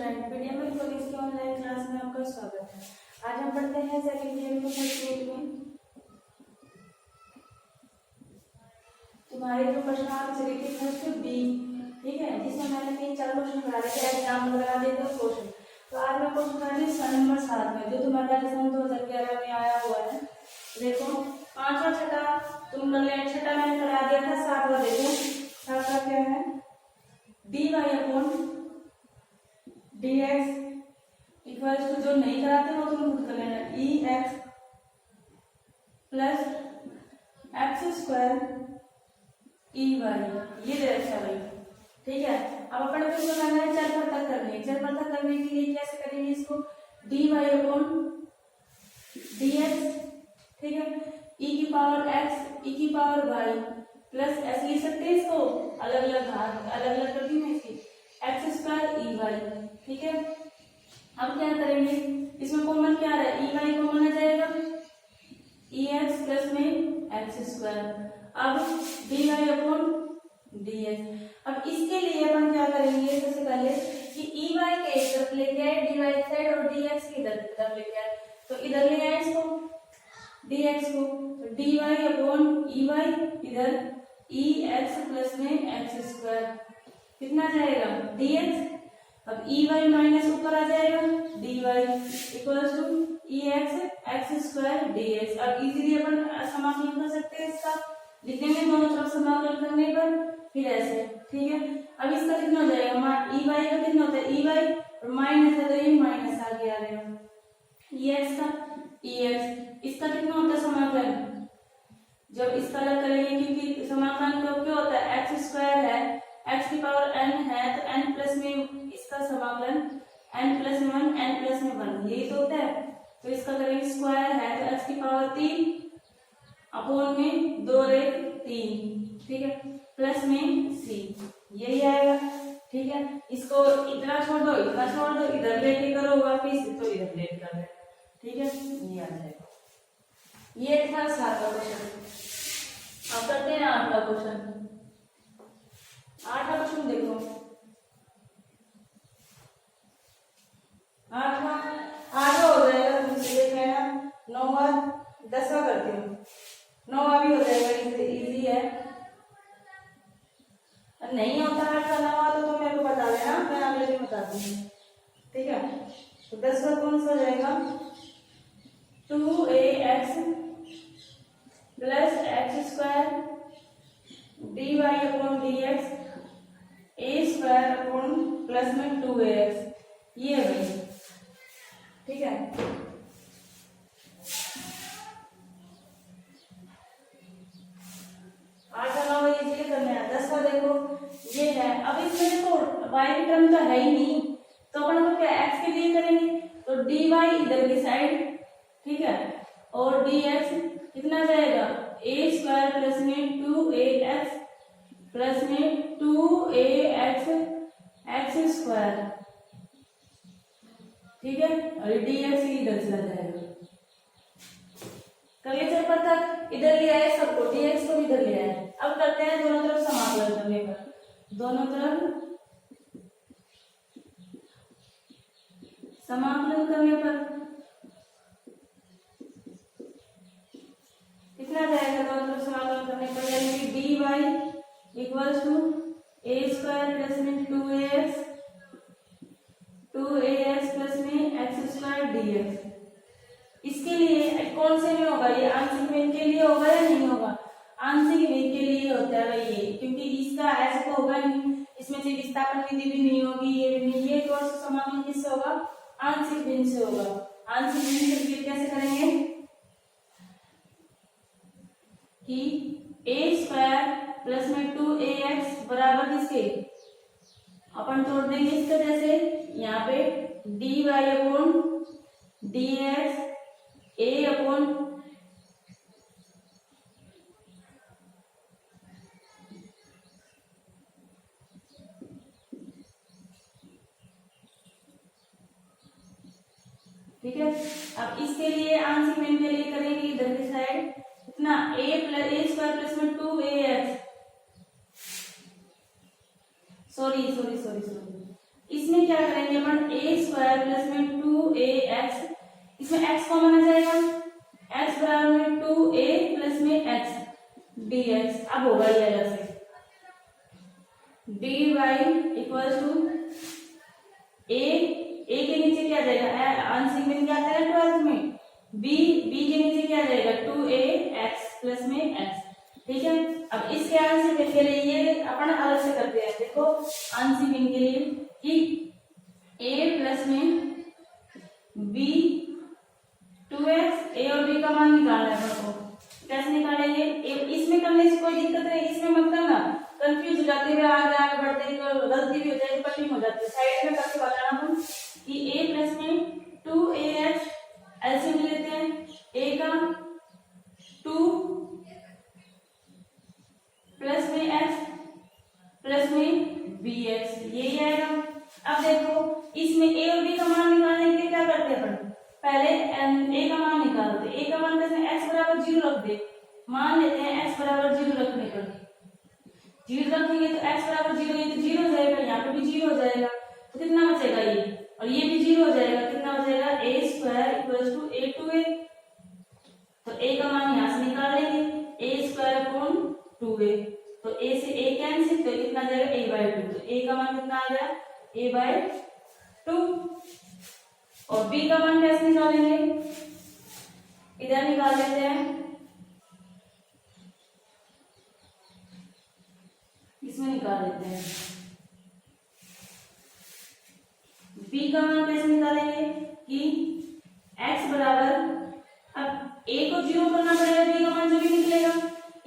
Student, PDM college की online class में आपका स्वागत है। आज हम पढ़ते हैं सेकंड ईयर में फर्स्ट यूनिट में। तुम्हारे जो प्रश्न आप चले थे फर्स्ट बी, ठीक है, जिसमें मैंने 3-4 क्वेश्चन करा रहे थे, एग्जाम लगा देते हैं क्वेश्चन। तो आज मैं क्वेश्चन करा रही हूँ सन नंबर 7 में, जो तुम्हारे राजस्थान 2011 में आया हुआ है। देखो 5 और 6 तुम लोग 6 मैंने करा दिया था, 7वां देखो 7वां क्या है, dy upon dx equals to, जो नहीं कराते वो तुम खुद कर लेना, ex plus x square ey, ये दे रखा भाई, ठीक है। अब अपन को इसको करना है चर पृथक करने, चर पृथक करने के लिए कैसे करेंगे इसको, dy अपॉन dx, ठीक है, e की पावर x e की पावर y प्लस ऐसे लिख सकते हैं इसको, अलग अलग घात अलग अलग कर दी मैं इसकी, एक्स स्क्वायर ई वाई, ठीक है। अब क्या करेंगे, इसमें कॉमन क्या आ रहा है, ई वाई कॉमन आ जाएगा, ई एक्स प्लस में एक्स स्क्वायर, अब d y upon d x. अब इसके लिए अपन क्या करेंगे, सबसे पहले कि ई वाई के एक तरफ लेके आए डी वाई साइड और डी एक्स की तरफ लेके आए, तो इधर ले आए इसको डी एक्स को, तो d y upon e y, इधर ई एक्स प्लस में एक्स स्क्वायर, कितना जाएगा dx। अब ई वाई माइनस ऊपर आ जाएगा dy equals to e x square dx। अब इजीली अपन समाकलन कर सकते हैं, इसका लिख देंगे दोनों तरफ समाकलन करने पर, फिर ऐसे, ठीक है। अब इसका कितना हो जाएगा, ई वाई का कितना होता है, ई वाई और माइनस है तो ये माइनस आगे आ जाएगा, ई एक्स का ई एक्स, इसका कितना होता है समाकलन, जब इसका अलग करेंगे क्योंकि समाकलन तो क्या होता है, एक्स स्क्वायर है, x की पावर n है तो n प्लस में इसका समाकलन n प्लस में 1 n प्लस में 1, यही तो होता है। तो इसका करेंगे स्क्वायर है तो x की पावर 3 अपॉन में 2 रेख 3, ठीक है, प्लस में c, यही आएगा, ठीक है। इसको इतना छोड़ दो इतना छोड़ दो, इधर लेके करो वापिस तो इधर लेके कर दे, ठीक है, ये आ जाएगा। ये था 7वां क्वेश्चन। अब करते हैं 8वां क्वेश्चन। 8वां क्वेश्चन देखो, 8वां हो जाएगा, देख लेना, 9वां 10वां करती हूँ, 9वां भी हो जाएगा, इजी है। नहीं होता 8वां 9वां तो मेरे को बता देना, मैं अगले दिन बता दूंगी, ठीक है। तो 10वां कौन सा हो जाएगा, 2ax plus x square d y upon d x a square upon plus में 2ax, ये है भाई, ठीक है। आज हमारा ये करना है। 10वां देखो ये है, अब इसमें देखो y की टर्म तो है ही नहीं, तो अपन को क्या x के लिए करेंगे, तो dy इधर की साइड, ठीक है, और dx कितना जाएगा, a स्क्वायर प्लस में 2ax प्लस में 2ax एक्स स्क्वायर, ठीक है, और dx इधर चला जाएगा, कर ले पर तक इधर ले आए सबको, dx को इधर ले आए। अब करते हैं दोनों तरफ समाकलन करने पर, दोनों तरफ समाकलन करने पर कितना जाएगा, दोनों तरफ समाकलन करने पर, यानी कि dy equals to a square plus में 2ax प्लस में एक्स स्क्वायर dx। इसके लिए कौन से में होगा, ये आंशिक में के लिए होगा या नहीं होगा, आंशिक में के लिए होता है भाई ये, क्योंकि इसका ऐसे तो होगा नहीं, इसमें से विस्थापन विधि भी नहीं होगी, ये भी नहीं, ये कौन सा समाकलन किससे होगा, आंशिक भिन्न से होगा। आंशिक भिन्न से फिर कैसे करेंगे कि a स्क्वायर प्लस में 2ax बराबर किसके, अपन तोड़ देंगे इसका, जैसे यहाँ पे dy upon dx a upon ठीक है। अब इसके लिए आंशिक भिन्न के लिए करेंगे इधर की साइड कितना, a स्क्वायर प्लस में 2ax, सॉरी इसमें क्या करेंगे अपन ए स्क्वायर प्लस में 2ax, इसमें x कॉमन आ जाएगा, x बराबर में 2a प्लस में x dx। अब होगा ये अलग से dy इक्वल टू a के नीचे क्या आ जाएगा, आंशिक में क्या आता है 12th में, b के नीचे क्या आ जाएगा 2ax प्लस में x। ठीक है, अब इसके आंशिक भिन्न के लिए ये अपन अलग से करते हैं। देखो आंशिक भिन्न के लिए कि a प्लस में b 2x, a और b का मान निकालना है अपन को। कैसे निकालेंगे, इसमें करने से कोई दिक्कत नहीं, इसमें मत करना, कंफ्यूज हो जाते हुए आगे आगे बढ़ते तो गलती भी हो जाएगी, पट्टी हो जाती है। साइड में करके बताना हम कि a प्लस में 2ax, एलसीएम लेते हैं a का 2 प्लस में x प्लस में bx, यही आएगा। अब देखो इसमें a और b का मान निकालने के लिए क्या करते हैं अपन, पहले a का मान निकालते हैं। a का मान कैसे, x बराबर 0 रख दे, मान लेते हैं x बराबर 0 रखने पर 0 रखेंगे तो x बराबर 0, ये तो 0 हो जाएगा, यहाँ पे भी 0 हो जाएगा, तो कितना बचेगा ये, और ये भी 0 हो जाएगा, कितना हो जाएगा a square equals to a two a। तो a का मान यहाँ से निकाल लेंगे, a स्क्वायर अपॉन 2a, तो a से a कैंसिल, तो कितना जाएगा a बाय 2, तो a का मान कितना आ गया a बाय 2। और b का मान कैसे निकालेंगे, इधर निकाल लेते हैं, इसमें निकाल लेते हैं। b का मान कैसे निकालेंगे कि x बराबर, अब a को 0 करना पड़ेगा, b का मान जो भी निकलेगा,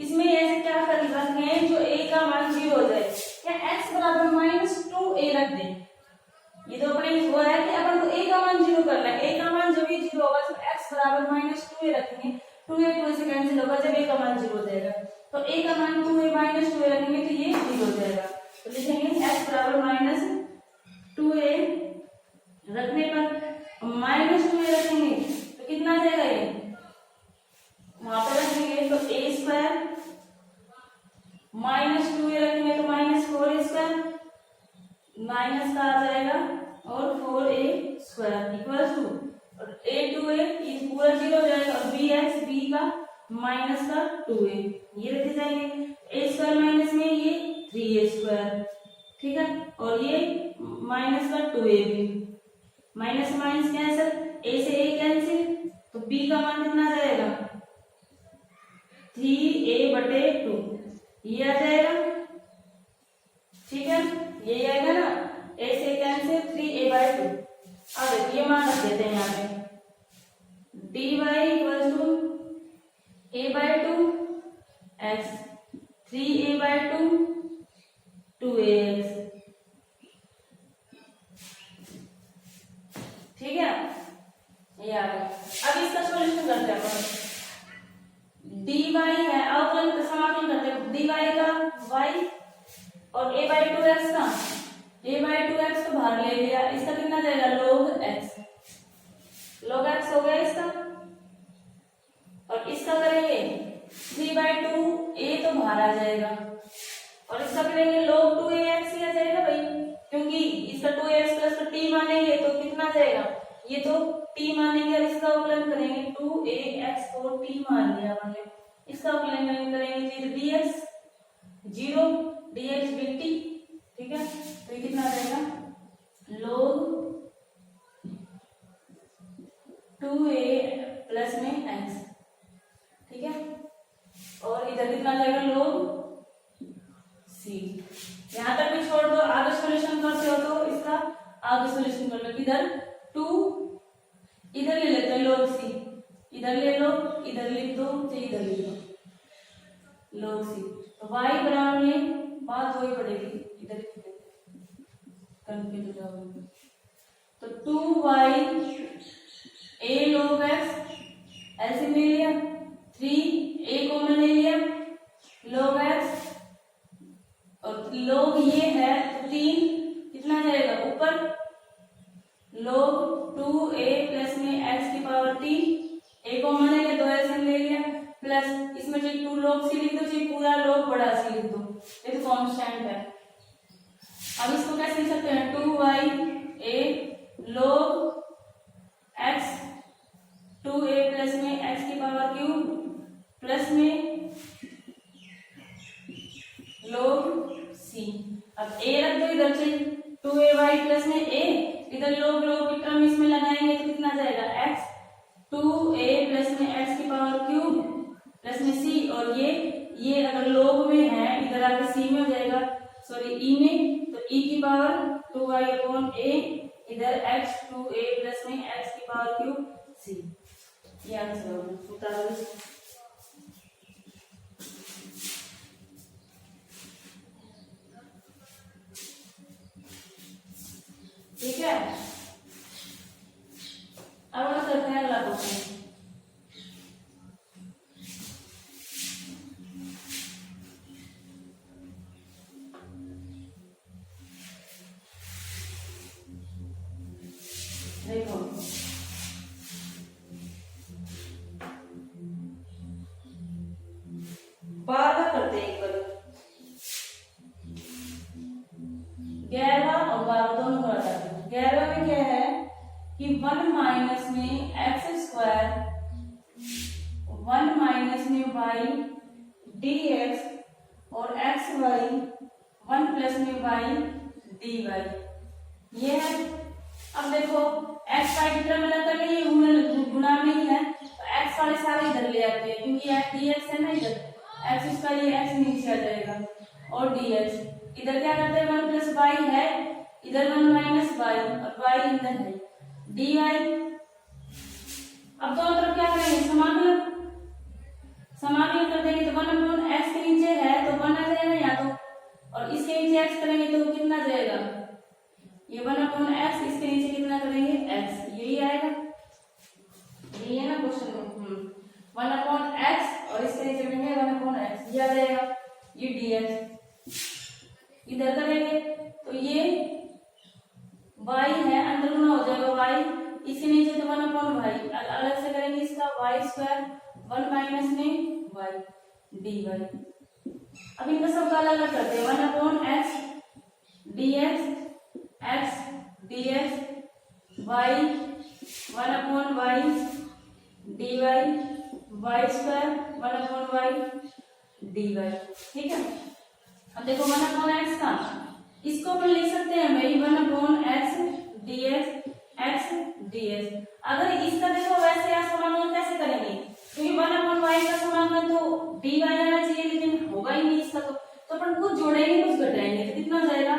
इसमें ऐसे क्या कर रखे हैं जो a का मान 0 हो जाए, या x बराबर -2a रख दें। ये तो अपने हुआ है कि अपन को a का मान 0 करना है, a का मान जब भी 0 होगा तो x बराबर -2a रखेंगे, 2a 2 से कैंसिल होगा जब a का मान 0 हो जाएगा, तो a का मान 2a -2a रखेंगे तो ये 0 हो जाएगा। तो लिखेंगे x बराबर -2a रखने पर -2a रखेंगे तो कितना आ जाएगा, ये वहां पर रखेंगे तो a स्क्वायर -2a रखेंगे तो -4a स्क्वायर, माइनस का आ जाएगा और 4a स्क्वायर इक्वल टू, और a 2a ये पूरा 0 हो जाएगा, और bx b का माइनस का 2a, ये रखे जाएंगे, a स्क्वायर माइनस में ये 3a स्क्वायर, ठीक है, और ये माइनस का 2a भी, माइनस माइनस कैंसिल, a से a कैंसिल, तो b का मान कितना आ जाएगा 3a बटे 2, ये आ जाएगा, ठीक है, यही आएगा ना, a से कैंसिल 3a बाय 2। अब देखिए ये मान रख देते हैं यहाँ पे, dy equal to a by 2 x 3a by 2 2ax, ठीक है, ये आ गया। अब इसका सॉल्यूशन करते हैं अपन, dy है, अवकलन समाकलन करते हैं, dy का y और a बाय 2x का, a बाय 2x को बाहर ले लिया, इसका कितना जाएगा log x, log x हो गया इसका, और इसका करेंगे 3 बाय 2 a तो बाहर आ जाएगा, और इसका करेंगे log 2ax ही आ जाएगा भाई, क्योंकि इसका 2ax प्लस तो t मानेंगे तो कितना जाएगा, ये तो t मानेंगे, और इसका अवकलन करेंगे 2ax को t मान लिया हमने, इसका अवकलन करेंगे dx 0 dx dt, ठीक है, तो ये कितना आ जाएगा log 2a प्लस में x, ठीक है, और इधर कितना आ जाएगा log c। यहाँ तक भी छोड़ दो, आगे सॉल्यूशन करते हो तो इसका आगे सॉल्यूशन कर लो, इधर 2 इधर ले लेते हैं log c, इधर ले लो, इधर लिख दो, तो इधर लिख दो log c, तो y बराबर में बात वही पड़ेगी, इधर कंफ्यूज हो जाओगे, तो 2y a log x ऐसे ले लिया, 3a कॉमन ले लिया log x, और log ये है तो 3 कितना जाएगा ऊपर, log 2a प्लस में x की पावर t, a कॉमन है तो ऐसे ले लिया, प्लस इसमें जो 2 log c लिख दो, चाहे पूरा log बड़ा c लिख दो, ये तो कांस्टेंट है। अब इसको कैसे लिख सकते हैं, 2y अब a रख दो इधर से 2ay प्लस में a, इधर लोग की टर्म इसमें लगाएंगे तो कितना जाएगा x 2a प्लस में x की पावर क्यूब प्लस में c, और ये अगर लोग में है इधर आकर c में हो जाएगा, सॉरी e में, तो e की पावर 2y अपॉन a, इधर x 2a प्लस में x की पावर क्यूब c। ये आंसर होगा उतारो। ठीक है, अब हम करते हैं अगला क्वेश्चन। देखो बारह करते हैं एक बार, 11 और 12 दोनों को हटा दो। 11 में क्या है कि 1 माइनस में एक्स स्क्वायर 1 माइनस में वाई डी एक्स और एक्स वाई 1 प्लस में वाई डी वाई, ये है। अब देखो एक्स वाई डिटरमिनेंट में ये गुणा में ही है, तो एक्स वाले सारे इधर ले आते हैं क्योंकि डी एक्स है ना, इधर एक्स स्क्वायर ये एक्स नीचे आ जाएगा और डी एक्स इधर क्या करते हैं 1 प्लस वाई है, इधर 1 माइनस वाई और वाई इधर है डी वाई। अब दोनों तरफ क्या करेंगे, समाकलन कर देंगे, तो 1 अपॉन एक्स के नीचे है तो 1 आ जाएगा यहाँ तो, और इसके नीचे एक्स करेंगे तो कितना जाएगा, ये 1 अपॉन एक्स, इसके नीचे कितना करेंगे एक्स, यही आएगा, यही है ना क्वेश्चन में। 1 अपॉन एक्स और इसके नीचे करेंगे 1 अपॉन एक्स, ये आ जाएगा, ये डी एक्स इधर करेंगे तो ये y है अंदर गुना हो जाएगा y, इसके नीचे तो 1 अपॉन वाई, अलग से करेंगे इसका वाई स्क्वायर 1 माइनस में y dy। अब इनका सबका अलग अलग करते हैं, 1 upon x d x d x y 1 upon y d y y square 1 upon y d y. ठीक है, अब देखो 1 अपॉन एक्स का इसको अपन लिख सकते हैं भाई 1 अपॉन एक्स डी एक्स। अगर इसका देखो वैसे आप समाकलन कैसे करेंगे, क्योंकि 1 अपॉन वाई का समाकलन तो डी वाई आना चाहिए, लेकिन होगा ही नहीं इसका, तो अपन कुछ जोड़ेंगे कुछ घटाएंगे, तो कितना हो जाएगा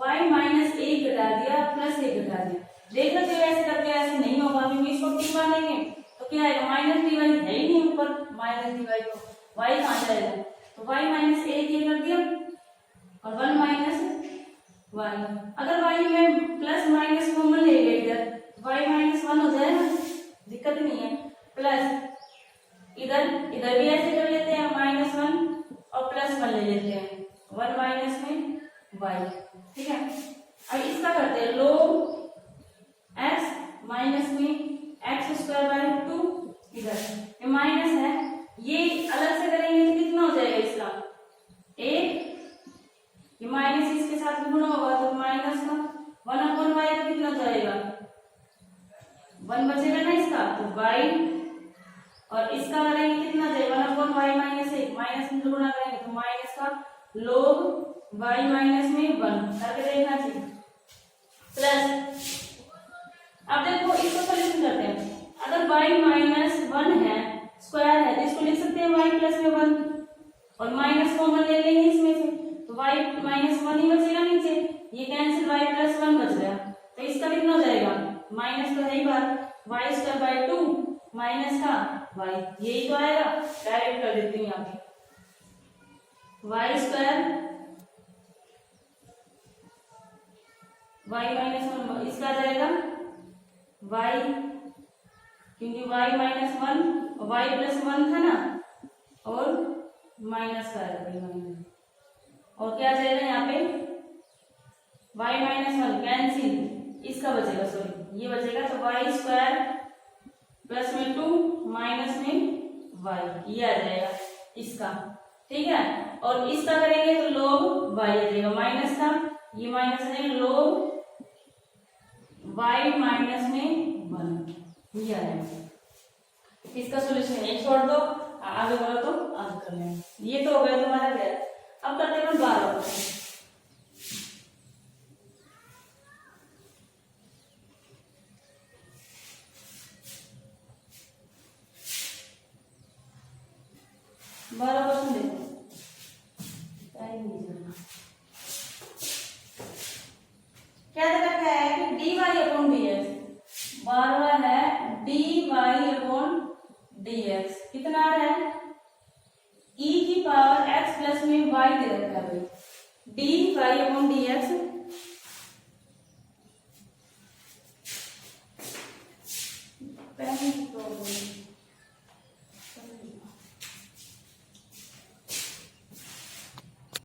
y माइनस 1 घटा दिया प्लस 1 घटा दिया। देख लो ऐसे करके ऐसे नहीं होगा, क्योंकि इसको टी मानेंगे तो क्या आएगा माइनस डी वाई है ही नहीं ऊपर, माइनस डी वाई को y कहाँ जाएगा, तो y माइनस 1 ये कर दिया और 1 माइनस y, अगर y में प्लस माइनस कॉमन ले गए इधर y माइनस 1 हो जाएगा, दिक्कत नहीं है, प्लस इधर भी ऐसे कर लेते हैं -1 और +1 ले लेते हैं 1 माइनस में y। ठीक है, अब इसका करते हैं log x माइनस में x स्क्वायर बाय 2, इधर ये माइनस है, ये अलग से करेंगे तो कितना हो जाएगा इसका 1, ये माइनस इसके साथ गुणा होगा तो माइनस का 1 अपॉन वाई का कितना जाएगा 1 बचेगा ना इसका, तो y और इसका करेंगे कितना जाएगा 1 अपॉन वाई माइनस 1, माइनस में गुणा करेंगे तो माइनस का log y माइनस में 1 करके देखना चाहिए प्लस। अब देखो इसको सॉल्यूशन करते हैं, अगर y माइनस 1 है स्क्वायर है तो इसको लिख सकते हैं y प्लस में 1 और माइनस कॉमन ले लेंगे इसमें से, तो y माइनस 1 ही बचेगा नीचे, ये कैंसिल y प्लस 1 बच गया, तो इसका कितना हो जाएगा माइनस तो है ही बार y स्क्वायर बाय 2 माइनस का y, यही तो आएगा, डायरेक्ट कर देती हूँ यहाँ पे y स्क्वायर y माइनस 1, इसका आ जाएगा y, क्योंकि y माइनस 1 y प्लस 1 था ना, और माइनस का माइनस, और क्या आ जाएगा यहाँ पे y माइनस 1 कैंसिल, इसका बचेगा सॉरी ये बचेगा, तो y स्क्वायर प्लस में 2 माइनस में y, ये आ जाएगा इसका। ठीक है, और इसका करेंगे तो log y आ जाएगा, माइनस का ये माइनस है log y माइनस में 1, ये आ जाएगा। इसका सोल्यूशन एक छोड़ दो, आगे बढ़ो तो आगे कर लेंगे। ये तो हो गया तुम्हारा गैर। अब करते हैं 12। Upon d x. 12वां है d y upon d x. कितना आ रहा है? e की पावर x प्लस में y दे रखा है भाई, d y upon d x. पहली प्रॉब्लम